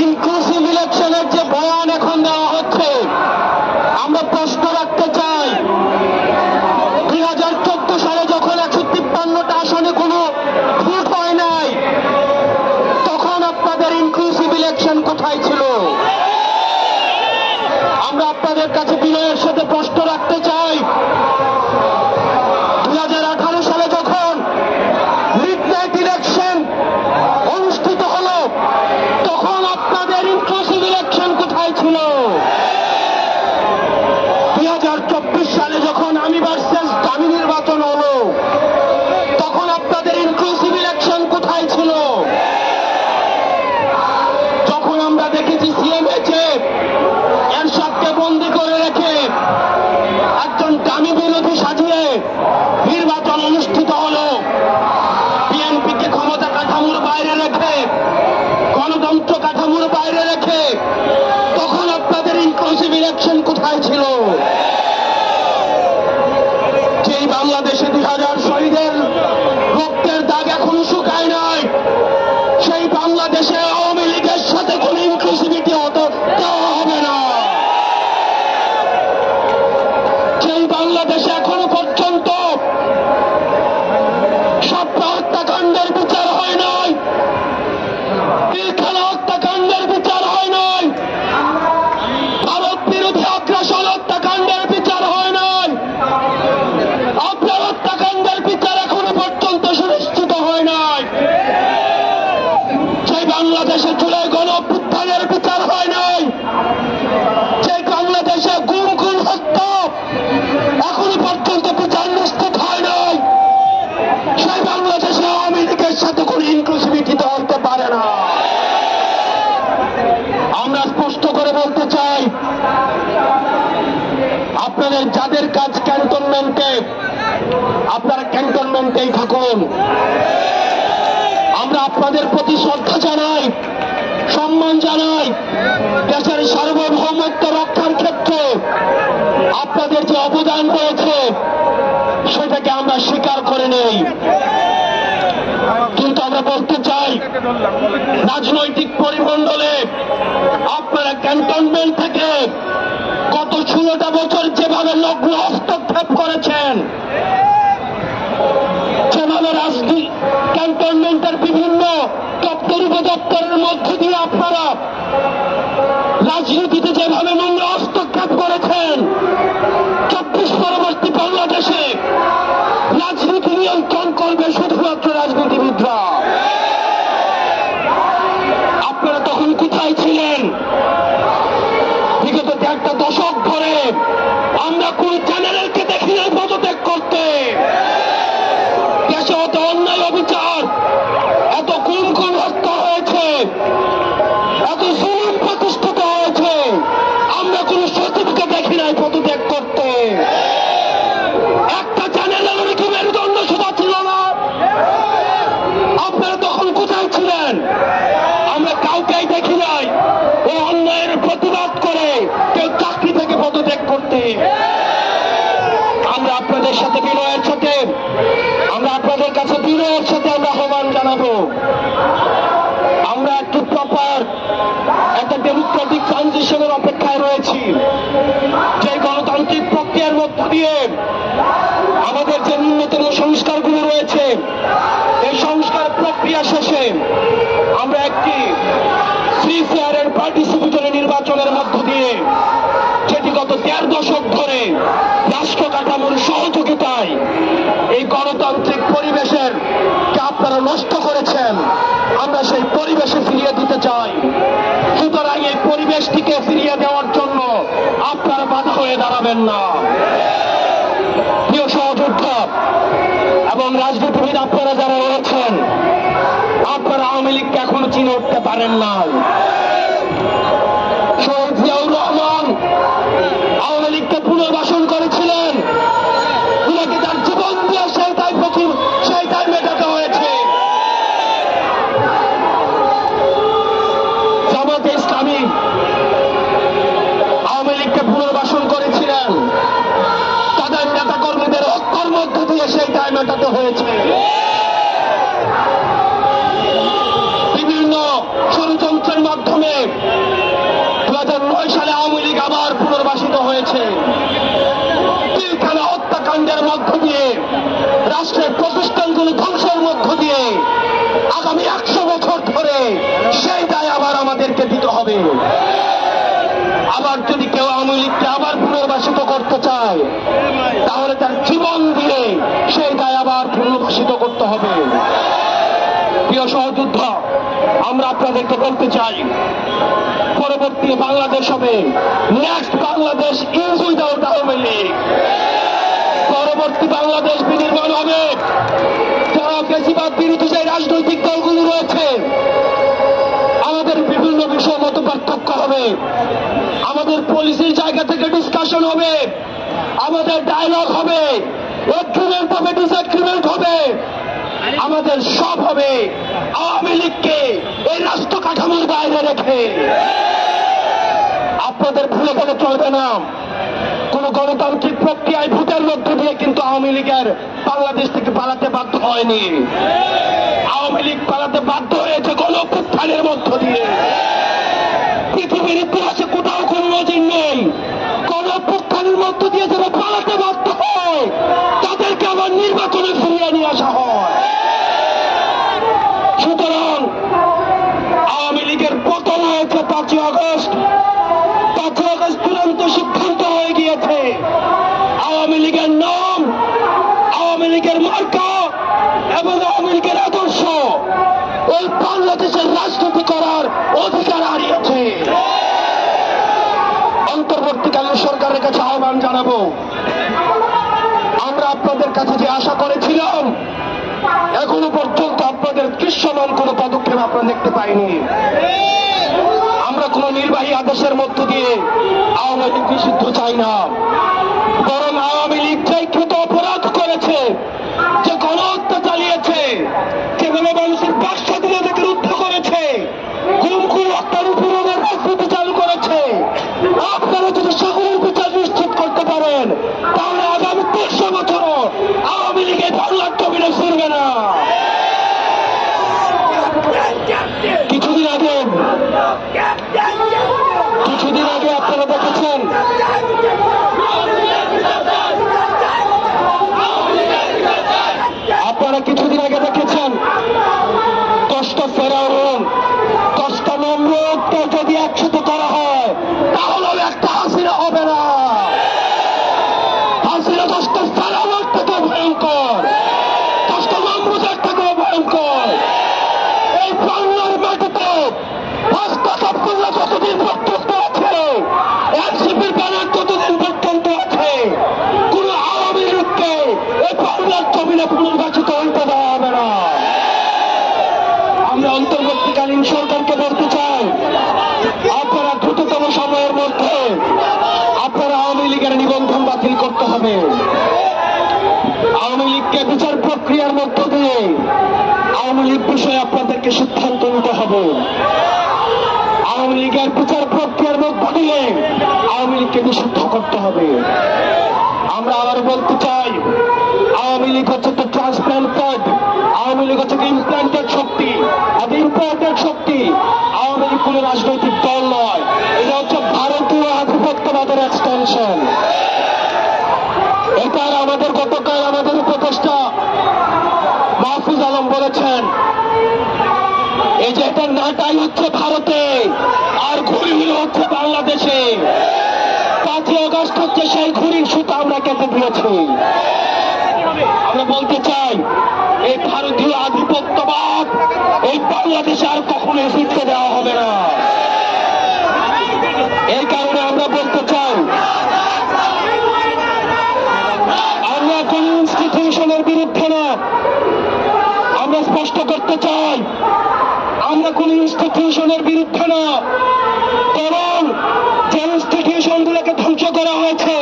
Inclusive ইলেকশনের যে বয়ান এখন দেওয়া হচ্ছে, আমরা প্রশ্ন রাখতে চাই, 2014 সালে যখন 153টা আসনে কোনো ভোট হয় নাই, তখন আপনাদের ইনক্লুসিভ ইলেকশন কোথায় ছিল? আমরা আপনাদের কাছে বিনয়ের সাথে প্রশ্ন রাখতে চাই, 2018 সালে যখন মিডনাইট ইলেকশন অনুষ্ঠিত হলো, তখন আপনাদের ইনক্লুসিভ ইলেকশন কোথায় ছিল? 2024 সালে যখন আমি ভার্সেস দামি নির্বাচন হলো, তখন আপনাদের ইনক্লুসিভ ইলেকশন কোথায় ছিল? যখন আমরা দেখেছি সিএমএইচে এরশাদকে বন্দী করে রেখে একজন দামি বিরোধী সাজিয়ে নির্বাচন অনুষ্ঠিত হলো, বিএনপিকে ক্ষমতা কাঠামোর বাইরে রেখে, গণতন্ত্র কাঠামোর বাইরে রেখে, তখন আপনাদের ইনক্লুসিভ ইলেকশন কোথায় ছিল? যেই বাংলাদেশে 2000 শহীদের রক্তের দাগ এখনো শুকায় নাই, সেই বাংলাদেশে আওয়ামী লীগের সাথে কোন ইনক্লুসিভিটি দেওয়া হবে না। সেই বাংলাদেশে এখনো পর্যন্ত সাপ্তাহ হত্যাকাণ্ডের বিচার হয় নাই, পিলখানা হত্যাকাণ্ডের বিচার হয় নাই, ভারত বিরোধী আগ্রাসন হত্যাকাণ্ডের বিচার হয় নাই, আপনার হত্যাকাণ্ডের বিচার এখনো পর্যন্ত সুনিশ্চিত হয় নাই। সেই বাংলাদেশে জুলাই গণ অভ্যুত্থানের বিচার হয় নাই, সেই বাংলাদেশে গুম খুন হত্যা এখনো পর্যন্ত বিচার নিশ্চিত হয় নাই, সেই বাংলাদেশে আওয়ামী লীগের সাথে কোন ইনক্লুসিভিটি হতে পারে না। আমরা স্পষ্ট করে বলতে চাই, আপনাদের যাদের কাজ ক্যান্টনমেন্টে, আপনারা ক্যান্টনমেন্টেই থাকুন। আমরা আপনাদের প্রতি শ্রদ্ধা জানাই, সম্মান জানাই। দেশের সার্বভৌমত্ব রক্ষার ক্ষেত্রে আপনাদের যে অবদান রয়েছে, সেটাকে আমরা স্বীকার করে নেই। কিন্তু আমরা বলতে চাই, রাজনৈতিক পরিমণ্ডলে আপনারা ক্যান্টনমেন্ট থেকে গত 16টা বছর যেভাবে লগ্ন হস্তক্ষেপ করেছেন, যেভাবে ক্যান্টনমেন্টের বিভিন্ন দপ্তর উপদপ্তরের মধ্য দিয়ে আপনারা রাজনীতিতে যেভাবে নোংরা হস্তক্ষেপ করেছেন, 24 পরবর্তী বাংলাদেশে রাজনীতি নিয়ন্ত্রণ করবে শুধুমাত্র রাজনীতিবিদরা। আপনারা তখন কোথায় ছিলেন? বিগত 1.5 দশক ধরে আমরা কোন চ্যানেলকে দেখি নাই পদত্যাগ করতে। দেশে অত অন্যায় অবিচার, এত খুন খুন হত্যা হয়েছে, এত জুলুম প্রতিষ্ঠিত হয়েছে, আমরা কোন সচিবকে দেখি নাই পদত্যাগ করতে। একটা চ্যানেলের কি মেরুদণ্ড সভা ছিল না? আপনারা তখন কোথায় ছিলেন? আমরা কাউকেই দেখি নাই ও অন্যায়ের প্রতিবাদ করে কেউ চাকরি থেকে পদত্যাগ করতে। আমরা আপনাদের সাথে বিনয়ের সাথে, আমরা আপনাদের কাছে বিনয়ের সাথে আমরা আহ্বান জানাবো, আমরা একটু প্রপার একটা ডেমোক্রেটিক ট্রানজিশনের অপেক্ষায় রয়েছি। যে গণতান্ত্রিক প্রক্রিয়ার মধ্য দিয়ে আমাদের যে ন্যূনতম সংস্কারগুলো রয়েছে, এই সংস্কার প্রক্রিয়া শেষে আমরা একটি ফ্রি ফেয়ার এন্ড পার্টিসিপেটরি নির্বাচনের মধ্য দিয়ে, যেটি গত 1.5 দশক ধরে রাষ্ট্র কাঠামোর সহযোগিতায় এই গণতান্ত্রিক পরিবেশের কে আপনারা নষ্ট করেছেন, আমরা সেই পরিবেশে ফিরিয়ে দিতে চাই। সুতরাং এই পরিবেশটিকে ফিরিয়ে দেওয়ার জন্য আপনারা বাধা হয়ে দাঁড়াবেন না। প্রিয় সহযোদ্ধা এবং রাজনীতিবিদ আপনারা যারা রয়েছেন, আপনারা আওয়ামী লীগকে এখনো চিনে উঠতে পারেন না। শহীদ জিয়াউর রহমান আওয়ামী লীগকে পুনর্বাসন করেছিলেন, উনাকে তার জীবন দিয়ে সেই দায় মেটাতে হয়েছে। জামাতে ইসলামী আওয়ামী লীগকে পুনর্বাসন করেছিলেন, তাদের নেতা কর্মীদের হত্যার মধ্য দিয়ে সেই দায় মেটাতে হয়েছে। বিভিন্ন সেই দায় আবার আমাদেরকে দিতে হবে। আবার যদি কেউ আওয়ামী লীগকে আবার পুনর্বাসিত করতে চায়, তাহলে তার জীবন দিয়ে সেই দায় আবার পুনর্বাসিত করতে হবে। প্রিয় সহযোদ্ধা, আমরা আপনাদেরকে বলতে চাই, পরবর্তী বাংলাদেশ হবে, next Bangladesh is without Awami League. পরবর্তী বাংলাদেশ বিনির্মাণ হবে, যারা বেশিরভাগ বিরোধী যে রাজনৈতিক দলগুলি রয়েছে, আমাদের বিভিন্ন বিষয় মত পার্থক্য হবে, আমাদের পলিসির জায়গা থেকে ডিসকাশন হবে, আমাদের ডায়লগ হবে, এগ্রিমেন্ট হবে, ডিসএগ্রিমেন্ট হবে, আমাদের সব হবে আওয়ামী লীগকে এই রাষ্ট্র কাঠামোর বাইরে রেখে। আপনাদের ভুলে গেলে চলবে না, কোন গণতান্ত্রিক প্রক্রিয়ায় ভোটের মধ্য দিয়ে কিন্তু আওয়ামী লীগের বাংলাদেশ থেকে পালাতে বাধ্য হয়নি। আওয়ামী লীগ পালাতে বাধ্য হয়েছে গণঅভ্যুত্থানের মধ্য দিয়ে। পৃথিবীর ইতিহাসে কোথাও কোন নজির নেই, গণঅভ্যুত্থানের মধ্য দিয়ে যারা পালাতে বাধ্য হয় তাদেরকে আবার নির্বাচনে ফিরিয়ে নিয়ে আসা হয়। সুতরাং আওয়ামী লীগের পতন হয়েছে 5ই আগস্ট। 5ই আগস্ট চূড়ান্ত সিদ্ধান্ত হয়ে গিয়েছে, আওয়ামী লীগের নাম, আওয়ামী লীগের মার্কা এবং আওয়ামী লীগের আদর্শ এই বাংলাদেশের রাজনীতি করার অধিকার হারিয়েছে। অন্তর্বর্তীকালীন সরকারের কাছে আহ্বান জানাবো, আমরা আপনাদের কাছে যে আশা করেছিলাম, এখনো পর্যন্ত আপনাদের দৃশ্যমান কোন পদক্ষেপ আপনারা দেখতে পাইনি। আমরা কোন নির্বাহী আদেশের মধ্য দিয়ে আওয়ামী লীগ নিষিদ্ধ চাই না, বরং আওয়ামী লীগ যে কৃত অপরাধ করেছে, যে গণহত্যা চালিয়েছে, যেভাবে মানুষের বাকস্বাধীনতাকে রুদ্ধ করেছে, গুম খুন হত্যার উপরে রাজনীতি চালু করেছে, আপনারা যদি সকলের বিচার নিশ্চিত করতে পারেন, তাহলে আগামী 300 বছরও আওয়ামী লীগের বাংলার জমিনে ফিরবে না। কিছুদিন আগে আপনারা দেখেছেন, কিছুদিন আগে দেখেছেন 10টা ফেরাউন, 10টা নমরুদকে যদি একসাথে করা হয় তাহলেও একটা হাসিনা হবে না। হাসিনা 10টা ফেরাউনের থেকেও ভয়ঙ্কর, 10টা নমরুদের থেকেও ভয়ঙ্কর। এই বাংলার মাটিতে 5টা সাফল্য যতদিন পর্যন্ত আছে, এনসিপির ব্যানার যতদিন পর্যন্ত আছে, কোন আওয়ামী লীগকে এই বাংলার জমিনে পুনর্বাসিত হইতে দেওয়া হবে না। আমরা অন্তর্বর্তীকালীন সরকারকে বলতে চাই, আপনারা দ্রুততম সময়ের মধ্যে আপনারা আওয়ামী লীগের নিবন্ধন বাতিল করতে হবে। আওয়ামী লীগকে বিচার প্রক্রিয়ার মধ্য দিয়ে আওয়ামী লীগ বিষয়ে আপনাদেরকে সিদ্ধান্ত নিতে হবে। আওয়ামী লীগের বিচার প্রক্রিয়ার মধ্য দিয়ে আওয়ামী লীগকে নিষিদ্ধ করতে হবে। আমরা আবার বলতে চাই, আওয়ামী লীগ হচ্ছে তো ট্রান্সপ্লান্টেড, আওয়ামী লীগ হচ্ছে ইমপ্লান্টেড শক্তি, আর ইমপ্লান্টেড শক্তি। আওয়ামী লীগ কোন রাজনৈতিক দল নয়, এটা হচ্ছে ভারতীয় আধিপত্যবাদের এক্সটেনশন। এটার আমাদের গতকাল আমাদের উপদেষ্টা মাহফুজ আলম বলেছেন, এই যে এটার নাটাই হচ্ছে ভারতে আর ঘুড়িগুলো হচ্ছে বাংলাদেশে। 5ই আগস্ট হচ্ছে সেই ঘুড়ির সুতা আমরা কেটে দিয়েছি। আমরা বলতে চাই, এই ভারতীয় আধিপত্যবাদ এই বাংলাদেশে আর কখনোই ফিরতে দেওয়া হবে না। এই কারণে আমরা বলতে চাই, আমরা কোন ইনস্টিটিউশনের বিরুদ্ধে না, আমরা স্পষ্ট করতে চাই, আমরা কোন ইনস্টিটিউশনের বিরুদ্ধে না, বরং যে ইনস্টিটিউশনগুলোকে ধ্বংস করা হয়েছে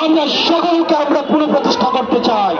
আমরা সকলকে আমরা পুনঃপ্রতিষ্ঠা করতে চাই।